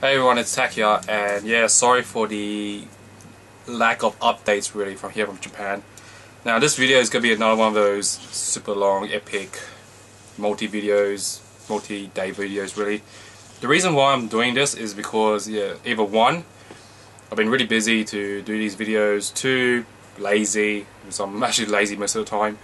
Hey everyone, it's Tak here, and yeah, sorry for the lack of updates really from Japan. Now this video is going to be another one of those super long, epic, multi-day videos really. The reason why I'm doing this is because, yeah, either one, I've been really busy to do these videos, two, lazy, so I'm actually lazy most of the time,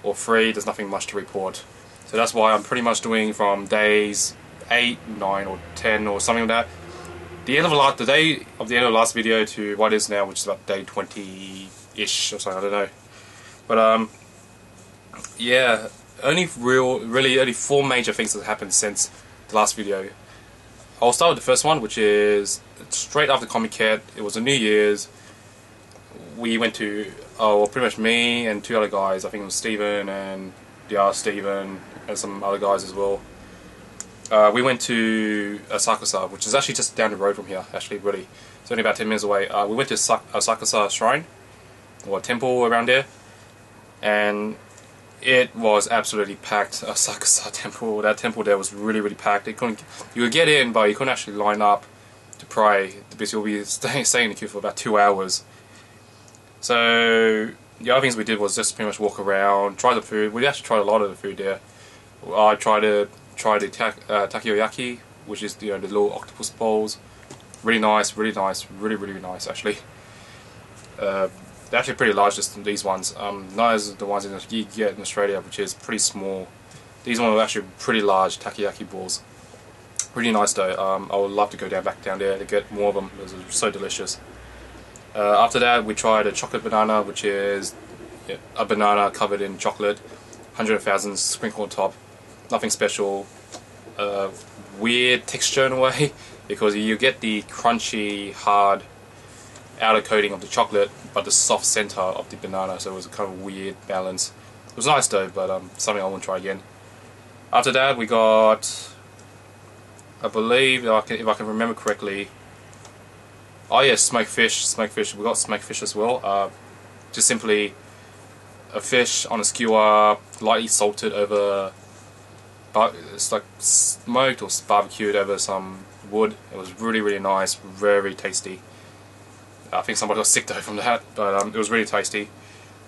or three, there's nothing much to report. So that's why I'm pretty much doing from days 8, 9 or 10 or something like that. The end of the day of the end of the last video to what is now, which is about day 20-ish or something, I don't know. But yeah, really only four major things that happened since the last video. I'll start with the first one, which is straight after Comic Cat. It was a New Year's. We went to, well, pretty much me and two other guys. I think it was Steven and the other Steven and some other guys as well. We went to Asakusa, which is actually just down the road from here, actually, really. It's only about 10 minutes away. We went to Asakusa Shrine, or temple around there, and it was absolutely packed. Asakusa temple, that temple there was really, really packed. You could get in, but you couldn't actually line up to pray, because you'll be staying in the queue for about 2 hours. So, the other things we did was just pretty much walk around, try the food. We actually tried a lot of the food there. I tried the takoyaki, which is the little octopus balls. Really nice, really nice actually. They're actually pretty large, just these ones. Not as the ones you get in Australia, which is pretty small. These ones are actually pretty large takoyaki balls. Really nice though. I would love to go back down there to get more of them. It was so delicious. After that, we tried a chocolate banana, which is a banana covered in chocolate, 100,000 sprinkled on top. Nothing special. Weird texture in a way, because you get the crunchy, hard outer coating of the chocolate, but the soft center of the banana, so it was a kind of weird balance. It was nice though, but something I want to try again. After that, we got, I believe, if I can remember correctly, oh yeah, smoked fish. We got smoked fish as well. Just simply a fish on a skewer, lightly salted over. But it's like smoked or barbecued over some wood. It was really nice, very tasty. I think somebody got sick though from that, but it was really tasty.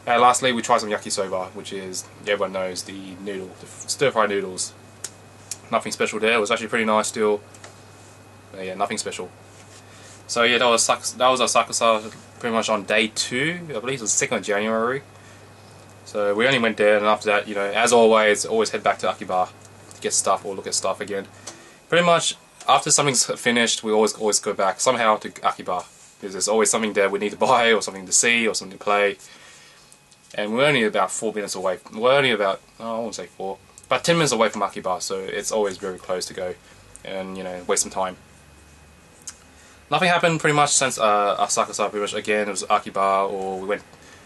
And lastly, we tried some yakisoba, which is, everyone knows, the noodle, the stir-fried noodles. Nothing special there. It was actually pretty nice still. But yeah, nothing special. So yeah, that was Asakusa pretty much on day 2. I believe it was 2nd of January. So we only went there, and after that, as always head back to Akiba. Get stuff or look at stuff again. Pretty much after something's finished, we always go back somehow to Akiba, because there's always something there we need to buy or something to see or something to play. And we're only about 4 minutes away. We're only about, I won't say 4, about 10 minutes away from Akiba, so it's always very close to go and waste some time. Nothing happened pretty much since Asakusa. Pretty much again it was Akiba, or we went.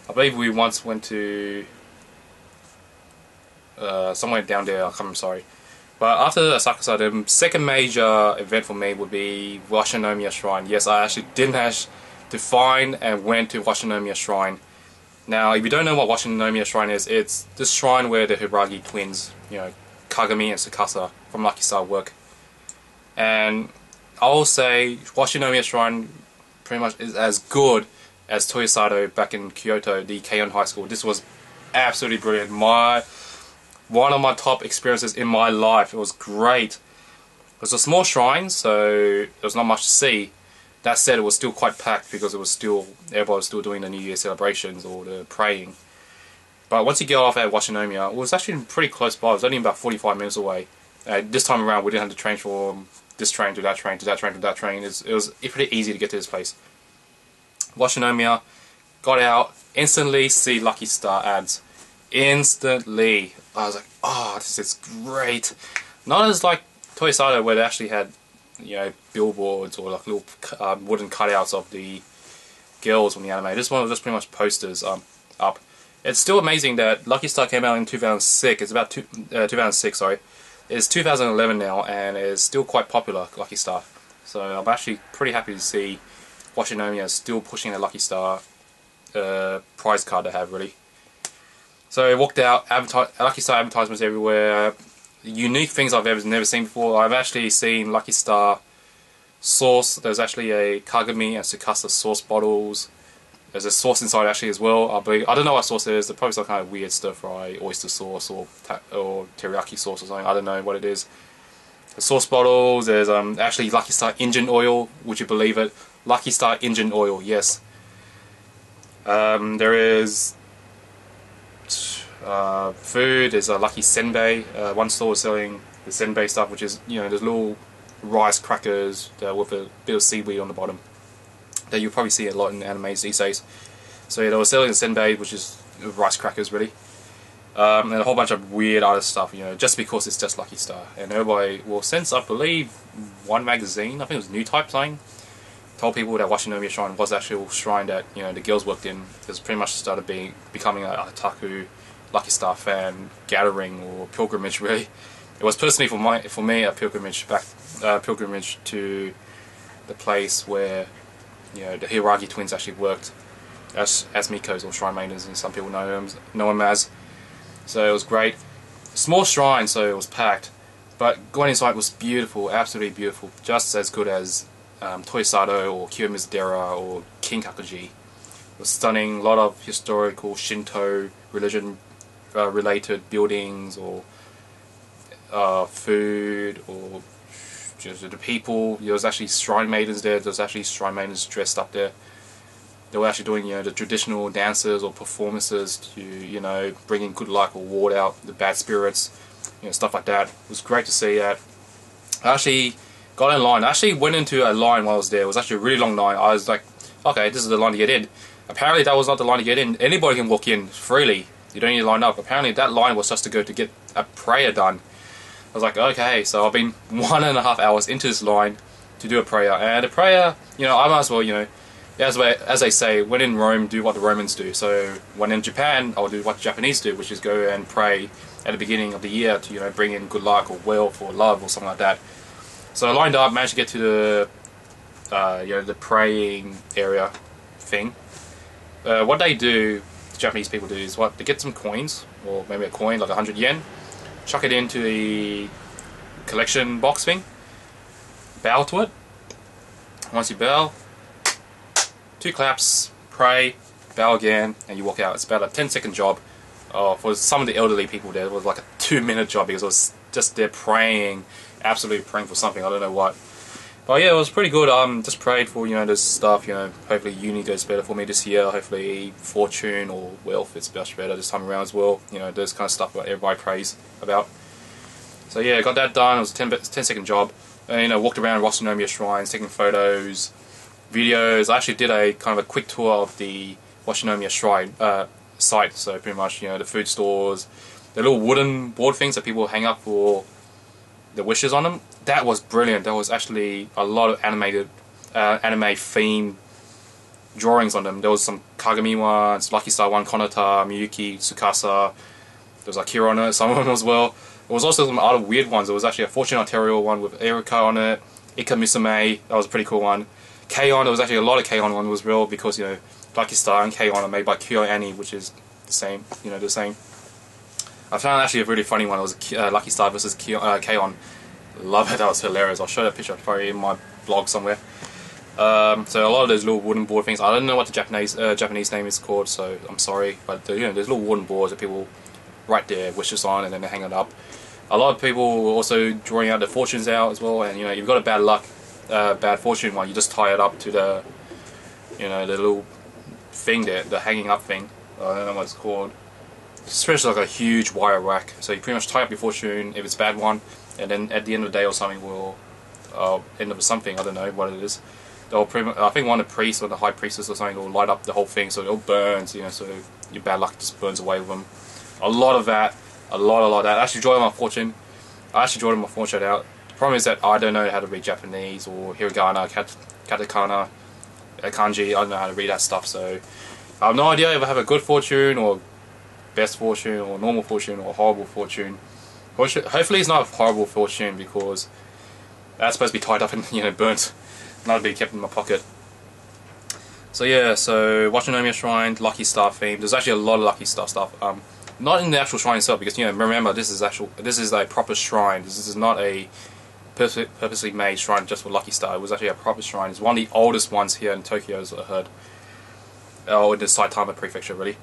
I believe we once went to somewhere down there. I'm sorry. But after Asakusa, the second major event for me would be Washinomiya Shrine. Yes, I actually did manage to find and went to Washinomiya Shrine. Now, if you don't know what Washinomiya Shrine is, it's this shrine where the Hiiragi twins, Kagami and Tsukasa from Lucky Star work. And I will say Washinomiya Shrine pretty much is as good as Toyosato back in Kyoto, the Keion High School. This was absolutely brilliant. One of my top experiences in my life. It was great. It was a small shrine, so there was not much to see. That said, it was still quite packed because everybody was still doing the New Year celebrations or the praying. But once you get off at Washinomiya, it was actually pretty close by. It was only about 45 minutes away. This time around, we didn't have to train from this train to that train to that train to that train. It was pretty easy to get to this place. Washinomiya, got out, instantly see Lucky Star ads. Instantly. I was like, oh, this is great. Not as like Toyosato, where they actually had, billboards or like little wooden cutouts of the girls from the anime. This one was just pretty much posters up. It's still amazing that Lucky Star came out in 2006. It's about 2006, sorry. It's 2011 now, and it's still quite popular, Lucky Star. So I'm actually pretty happy to see Washinomiya still pushing the Lucky Star prize card they have, really. So I walked out, Lucky Star advertisements everywhere, unique things I've never seen before. I've actually seen Lucky Star sauce. There's actually a Kagami and Asakusa sauce bottles. There's a sauce inside actually as well. I believe, I don't know what sauce it is. It's probably some kind of weird stir fry oyster sauce or teriyaki sauce or something. I don't know what it is. The sauce bottles. There's actually Lucky Star engine oil. Would you believe it? Lucky Star engine oil. Yes. There is food. There's a Lucky Senbei. One store is selling the senbei stuff, which is, you know, there's little rice crackers with a bit of seaweed on the bottom that you probably see a lot in animes these days. So yeah, they were selling the senbei, which is rice crackers really, and a whole bunch of weird other stuff, you know, just because it's just Lucky Star. And everybody, well, since I believe one magazine, I think it was New Type saying, told people that Washinomiya Shrine was actually a shrine that, you know, the girls worked in. It's pretty much started becoming a otaku Lucky Star fan gathering or pilgrimage really. It was personally for me a pilgrimage to the place where, you know, the Hiragi twins actually worked as Mikos or shrine maidens, and some people know them as. So it was great. Small shrine, so it was packed, but going inside was beautiful, absolutely beautiful, just as good as Toisado or Kiyomizu-dera or Kinkakuji. It was stunning. A lot of historical Shinto religion related buildings or food or just the people. There was actually shrine maidens there. There was actually shrine maidens dressed up there. They were actually doing, you know, the traditional dances or performances to, you know, bring in good luck or ward out the bad spirits, you know, stuff like that. It was great to see that. I actually got in line. I actually went into a line while I was there. It was actually a really long line. I was like, okay, this is the line to get in. Apparently that was not the line to get in. Anybody can walk in freely. You don't need to line up. Apparently that line was just to go to get a prayer done. I was like, okay, so I've been 1.5 hours into this line to do a prayer. And the prayer, you know, I might as well, you know, as they say, when in Rome, do what the Romans do. So when in Japan, I'll do what the Japanese do, which is go and pray at the beginning of the year to, you know, bring in good luck or wealth or love or something like that. So I lined up, managed to get to the, you know, the praying area thing. What they do, the Japanese people do, is what, they get some coins, or maybe a coin, like 100 yen, chuck it into the collection box thing, bow to it. Once you bow, 2 claps, pray, bow again, and you walk out. It's about a 10-second job. For some of the elderly people there, it was like a 2-minute job because it was just there praying, absolutely praying for something, I don't know what. But yeah, it was pretty good. Just prayed for, you know, this stuff, you know, hopefully uni goes better for me this year, hopefully fortune or wealth it's much better this time around as well. You know, those kind of stuff that everybody prays about. So yeah, got that done. It was a 10-second job. And, you know, walked around Washinomiya shrines, taking photos, videos. I actually did a kind of a quick tour of the Washinomiya shrine site. So pretty much, you know, the food stores, the little wooden board things that people hang up for the wishes on them. That was brilliant. There was actually a lot of animated, anime themed drawings on them. There was some Kagami ones, Lucky Star one, Konata, Miyuki, Tsukasa. There was Akira on it, some of them as well. There was also some other weird ones. There was actually a Fortune Ontario one with Erika on it, Ika Musume, that was a pretty cool one. K-On, there was actually a lot of K-On one was real because, you know, Lucky Star and K-On are made by Kyo Annie, which is the same, you know, the same. I found actually a really funny one. It was Lucky Star versus K-On. Love it, that was hilarious. I'll show that picture probably in my blog somewhere. So a lot of those little wooden board things, I don't know what the Japanese name is called, so I'm sorry, but you know, there's little wooden boards that people write their wishes on and then they hang it up. A lot of people were also drawing out their fortunes out as well, and you know, you've got a bad luck, bad fortune one, you just tie it up to the, you know, the little thing there, the hanging up thing. I don't know what it's called. It's especially like a huge wire rack. So you pretty much tie up your fortune if it's a bad one, and then at the end of the day or something will end up with something. I don't know what it is. They'll I think one of the priests or the high priestess or something will light up the whole thing, so it all burns. You know, so your bad luck just burns away with them. A lot of that. A lot of that. I actually drawing my fortune. I actually drawing my fortune out. The problem is that I don't know how to read Japanese or hiragana, katakana, kanji. I don't know how to read that stuff, so I have no idea if I have a good fortune or best fortune or normal fortune or horrible fortune. Hopefully it's not a horrible fortune because that's supposed to be tied up and, you know, burnt, not to be kept in my pocket. So yeah, so Washinomiya Shrine, Lucky Star themed. There's actually a lot of Lucky Star stuff. Not in the actual shrine itself, because, you know, remember, this is a proper shrine. This is not a purposely made shrine just for Lucky Star. It was actually a proper shrine. It's one of the oldest ones here in Tokyo, as I heard. Oh, in the Saitama prefecture, really.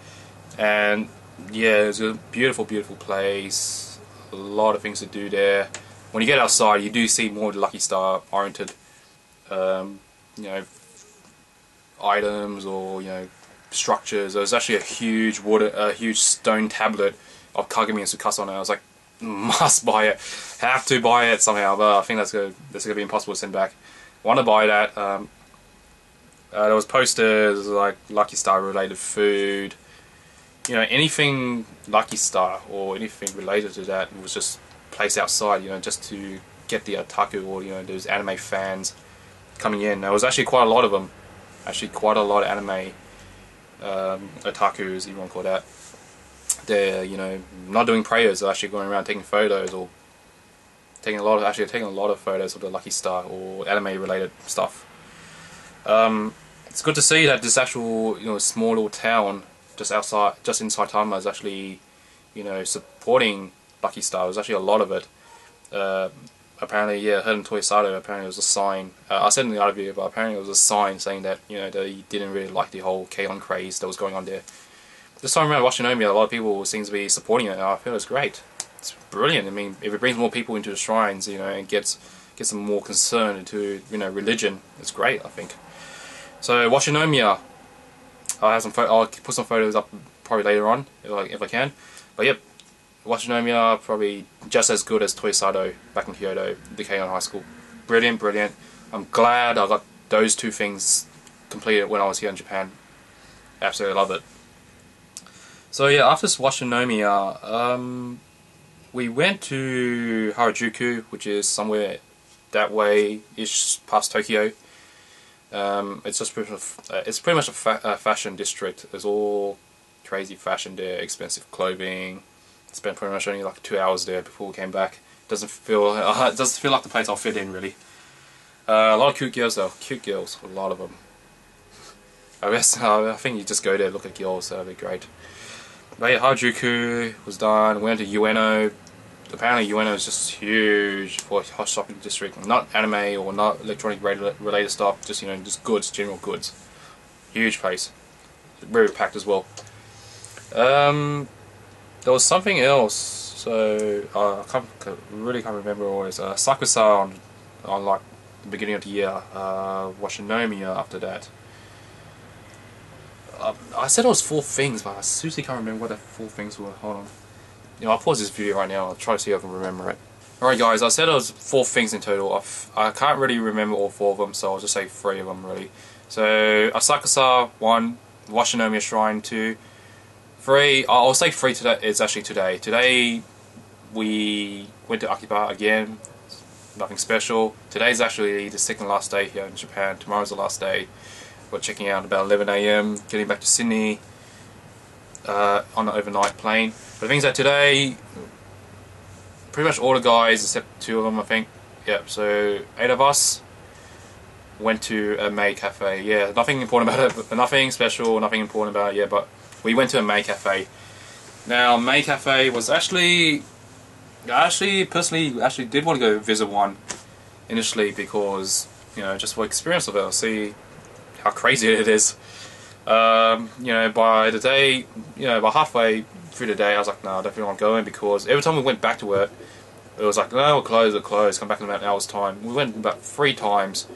And yeah, it's a beautiful, beautiful place. A lot of things to do there. When you get outside, you do see more Lucky Star oriented, you know, items or structures. There was actually a huge stone tablet of Kagami and Tsukasa on it. I was like, must buy it, have to buy it somehow. But I think that's gonna be impossible to send back. Want to buy that. There was posters like Lucky Star related food. Anything Lucky Star or anything related to that was just placed outside, just to get the otaku or those anime fans coming in. There was actually quite a lot of them. Actually, quite a lot of anime otakus, you want to call that. They're not doing prayers. They're actually going around taking photos or taking a lot of photos of the Lucky Star or anime related stuff. It's good to see that this actual small little town just in Saitama is actually supporting Lucky Star. There's actually a lot of it. Apparently, yeah, I heard in Toyosado, apparently it was a sign. I said in the other video, but apparently it was a sign saying that they didn't really like the whole K-On craze that was going on there. This time around Washinomiya, a lot of people seem to be supporting it, and I feel it's great. It's brilliant. I mean, if it brings more people into the shrines, and gets them more concerned into religion, it's great, I think. So Washinomiya, I'll put some photos up probably later on if I can. But yep, Washinomiya probably just as good as Toyosado back in Kyoto, the K-On High School. Brilliant, brilliant. I'm glad I got those two things completed when I was here in Japan. Absolutely love it. So yeah, after Washinomiya, we went to Harajuku, which is somewhere that way-ish past Tokyo. It's pretty much a fashion district. There's all crazy fashion there, expensive clothing. Spent pretty much only like 2 hours there before we came back. Doesn't feel like the place I'll fit in really. A lot of cute girls though, a lot of them. I think you just go there, look at girls, that'd be great. But yeah, Harajuku was done. Went to Ueno. Apparently Ueno is just huge for a shopping district. Not anime or not electronic related stuff. Just just goods, general goods. Huge place. Very packed as well. There was something else. So I really can't remember always. Asakusa on like the beginning of the year. Washinomiya after that. I said it was 4 things, but I seriously can't remember what the 4 things were. Hold on. I'll pause this video right now. I'll try to see if I can remember it. Alright guys, I said it was 4 things in total. I can't really remember all 4 of them, so I'll just say 3 of them really. So Asakusa 1, Washinomiya Shrine 2, 3. I'll say 3 today. It's actually today. Today we went to Akiba again. Nothing special. Today's actually the 2nd last day here in Japan. Tomorrow's the last day. We're checking out about 11 AM, getting back to Sydney on an overnight plane. But the thing is that today, pretty much all the guys, except 2 of them I think, yep, so 8 of us went to a maid cafe. Yeah, nothing important about it, nothing special, nothing important about it, yeah, but we went to a maid cafe. Now, maid cafe was I personally did want to go visit one initially because, just for experience of it, I'll see how crazy it is. By the day, by halfway through the day, I was like, no, I don't feel like going, because every time we went back to it, it was like, no, we're closed, come back in about an hour's time. We went about 3 times,